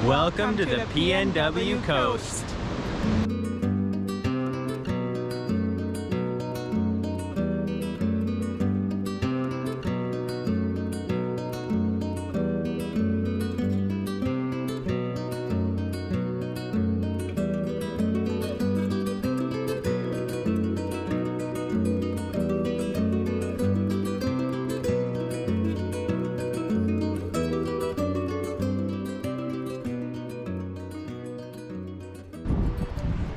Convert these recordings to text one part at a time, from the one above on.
Welcome to the PNW Coast.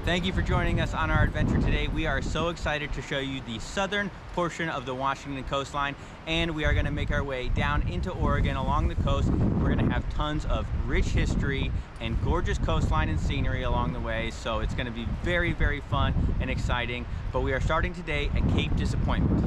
Thank you for joining us on our adventure today. We are so excited to show you the southern portion of the Washington coastline, and we are going to make our way down into Oregon along the coast. We're going to have tons of rich history and gorgeous coastline and scenery along the way, so it's going to be very, very fun and exciting. But we are starting today at Cape Disappointment.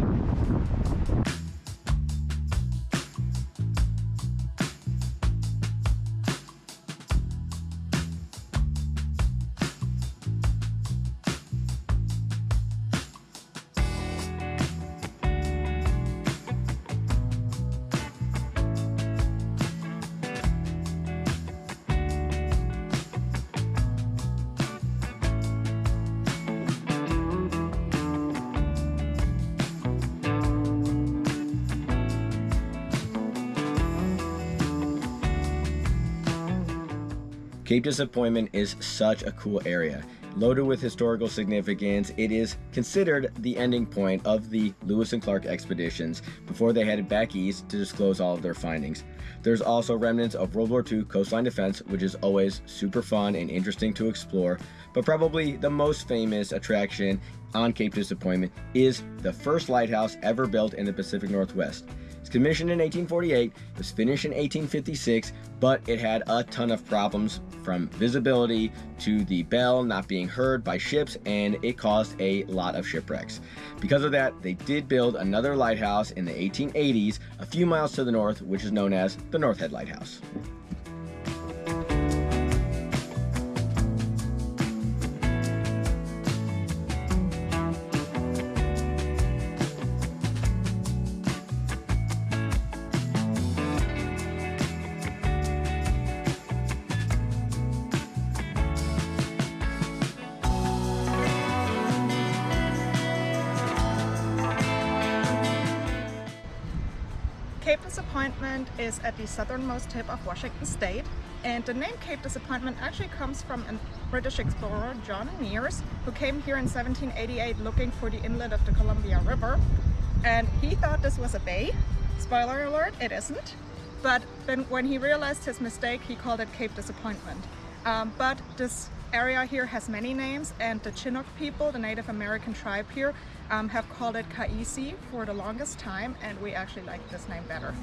Cape Disappointment is such a cool area. Loaded with historical significance, it is considered the ending point of the Lewis and Clark expeditions before they headed back east to disclose all of their findings. There's also remnants of World War II coastline defense, which is always super fun and interesting to explore, but probably the most famous attraction on Cape Disappointment is the first lighthouse ever built in the Pacific Northwest. It's commissioned in 1848, it was finished in 1856, but it had a ton of problems from visibility to the bell not being heard by ships, and it caused a lot of shipwrecks. Because of that, they did build another lighthouse in the 1880s, a few miles to the north, which is known as the North Head Lighthouse. Cape Disappointment is at the southernmost tip of Washington State, and the name Cape Disappointment actually comes from a British explorer, John Meares, who came here in 1788 looking for the inlet of the Columbia River, and he thought this was a bay. Spoiler alert, it isn't. But then when he realized his mistake, he called it Cape Disappointment. But this area here has many names, and the Chinook people, the Native American tribe here, have called it Kaisi for the longest time, and we actually like this name better.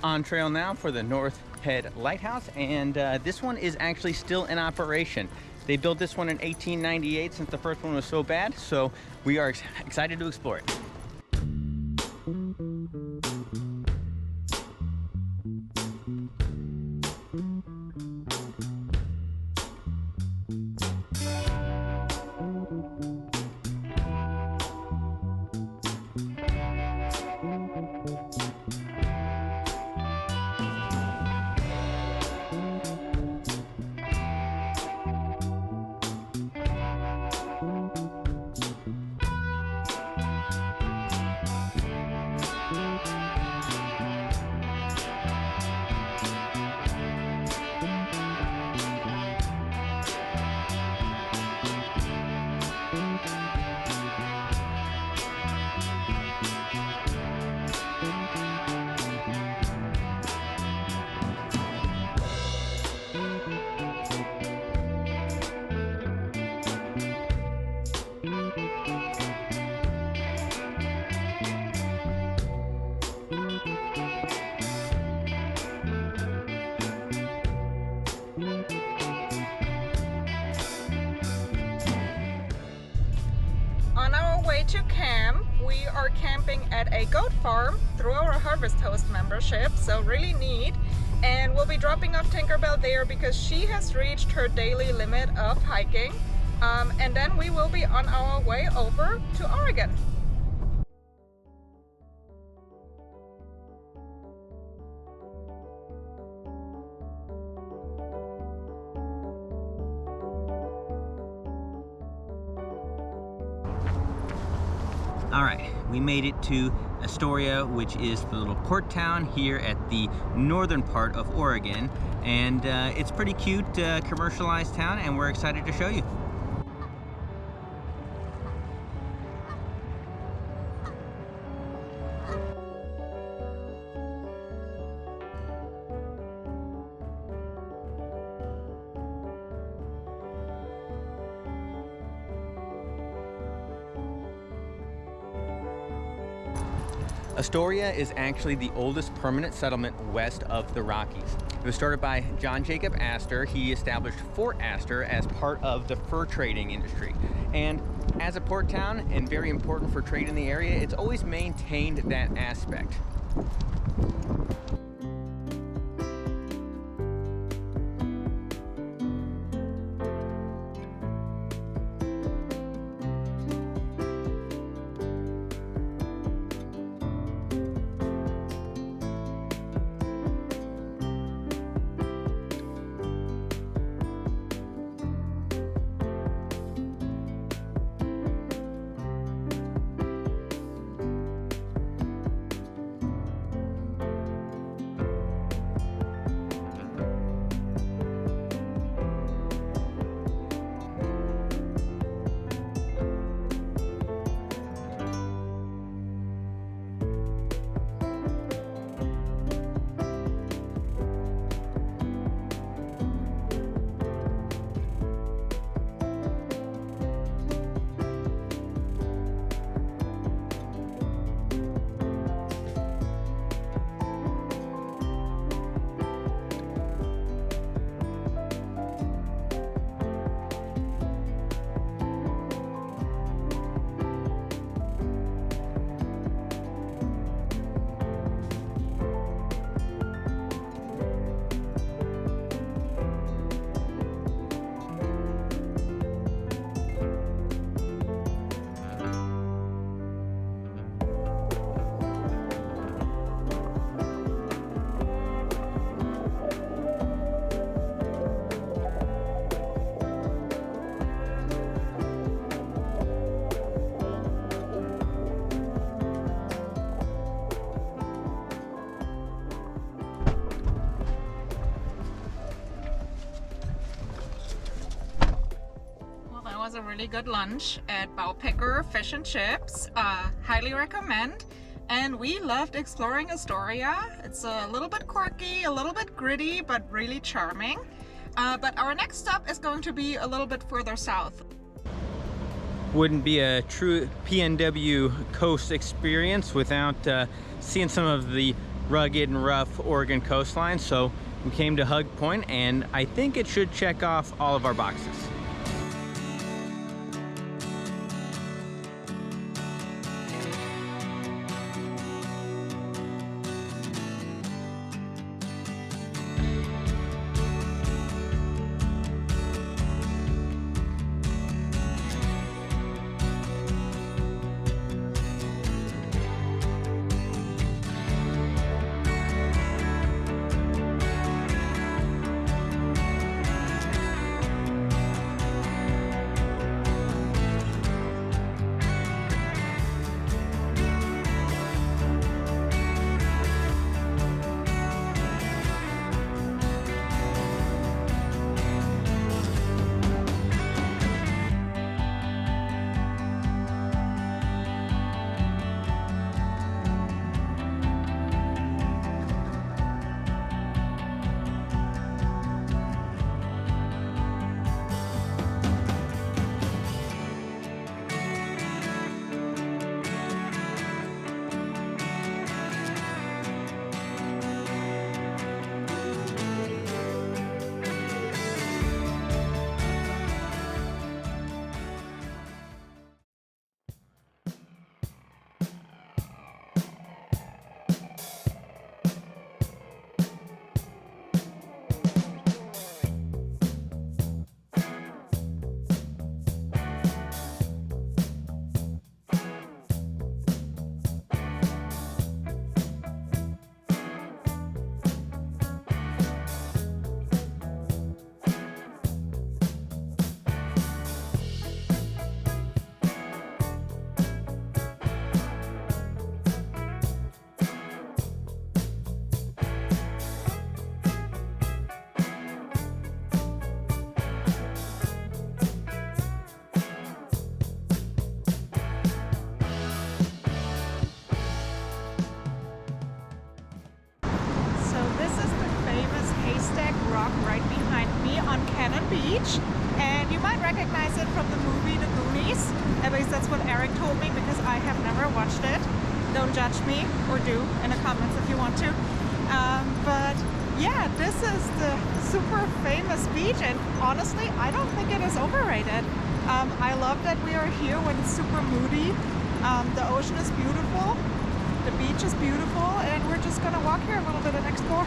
On trail now for the North Head Lighthouse, and this one is actually still in operation. They built this one in 1898 since the first one was so bad, so we are excited to explore it. to camp. We are camping at a goat farm through our Harvest Host membership, so really neat. And we'll be dropping off Tinkerbell there because she has reached her daily limit of hiking. And then we will be on our way over to Oregon. All right, we made it to Astoria, which is the little port town here at the northern part of Oregon. And it's pretty cute, commercialized town, and we're excited to show you. Astoria is actually the oldest permanent settlement west of the Rockies. It was started by John Jacob Astor. He established Fort Astor as part of the fur trading industry. And as a port town and very important for trade in the area, it's always maintained that aspect. Was a really good lunch at Bowpicker Fish and Chips. Highly recommend. And we loved exploring Astoria. It's a little bit quirky, a little bit gritty, but really charming. But our next stop is going to be a little bit further south. Wouldn't be a true PNW coast experience without seeing some of the rugged and rough Oregon coastline. So we came to Hug Point, and I think it should check off all of our boxes. least that's what Eric told me, because I have never watched it. Don't judge me, or do in the comments if you want to. But yeah, this is the super famous beach, and honestly, I don't think it is overrated. I love that we are here when it's super moody. The ocean is beautiful, the beach is beautiful, and we're just gonna walk here a little bit and explore.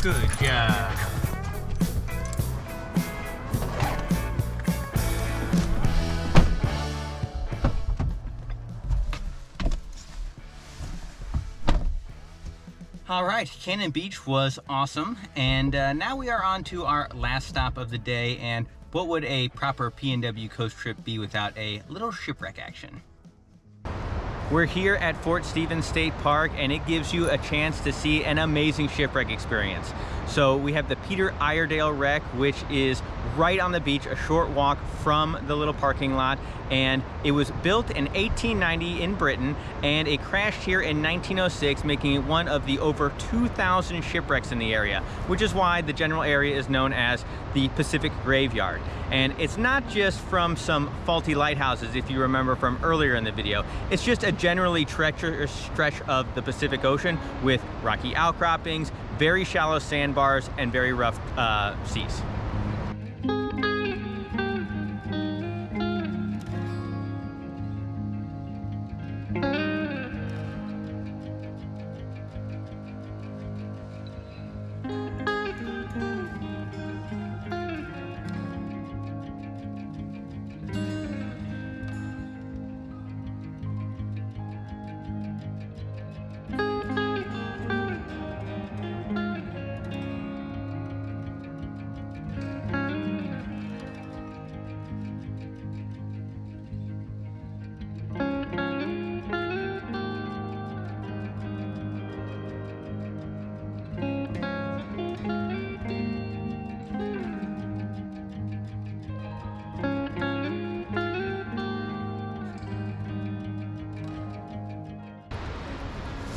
Good job. All right, Cannon Beach was awesome, and now we are on to our last stop of the day. And what would a proper PNW coast trip be without a little shipwreck action? We're here at Fort Stevens State Park, and it gives you a chance to see an amazing shipwreck experience. So we have the Peter Iredale wreck, which is right on the beach, a short walk from the little parking lot. And it was built in 1890 in Britain, and it crashed here in 1906, making it one of the over 2,000 shipwrecks in the area, which is why the general area is known as the Pacific Graveyard. And it's not just from some faulty lighthouses, if you remember from earlier in the video. It's just a generally treacherous stretch of the Pacific Ocean with rocky outcroppings, very shallow sandbars, and very rough seas.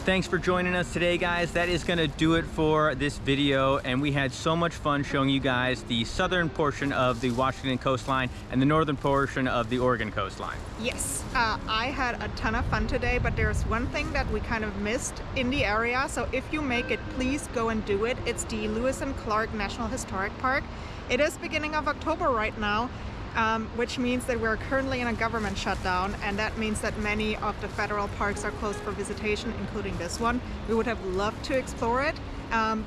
Thanks for joining us today, guys. That is gonna do it for this video, and we had so much fun showing you guys the southern portion of the Washington coastline and the northern portion of the Oregon coastline. Yes, I had a ton of fun today, but there's one thing that we kind of missed in the area, so if you make it, please go and do it. It's the Lewis and Clark National Historic Park. It is beginning of October right now, which means that we're currently in a government shutdown, and that means that many of the federal parks are closed for visitation, including this one. We would have loved to explore it,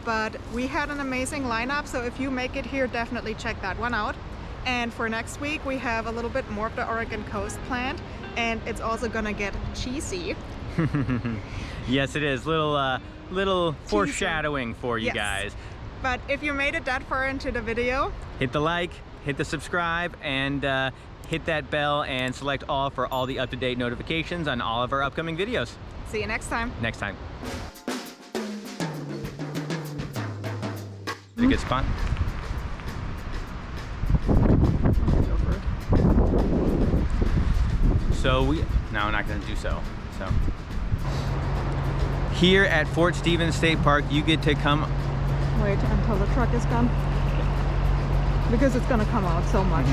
but we had an amazing lineup, so if you make it here, definitely check that one out. And for next week, we have a little bit more of the Oregon coast planned, and it's also gonna get cheesy. Yes, it is. Little foreshadowing for you guys. But if you made it that far into the video, hit the like, hit the subscribe, and hit that bell and select all for all the up-to-date notifications on all of our upcoming videos. See you next time. Next time. Is it a good spot? So no, I'm not gonna do so. Here at Fort Stevens State Park, you get to come. Wait until the truck is gone, because it's gonna come out so much.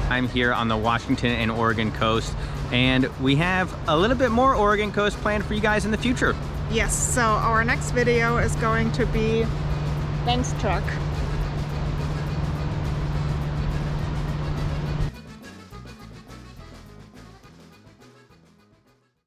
I'm here on the Washington and Oregon coast, and we have a little bit more Oregon coast planned for you guys in the future. Yes, so our next video is going to be, thanks truck,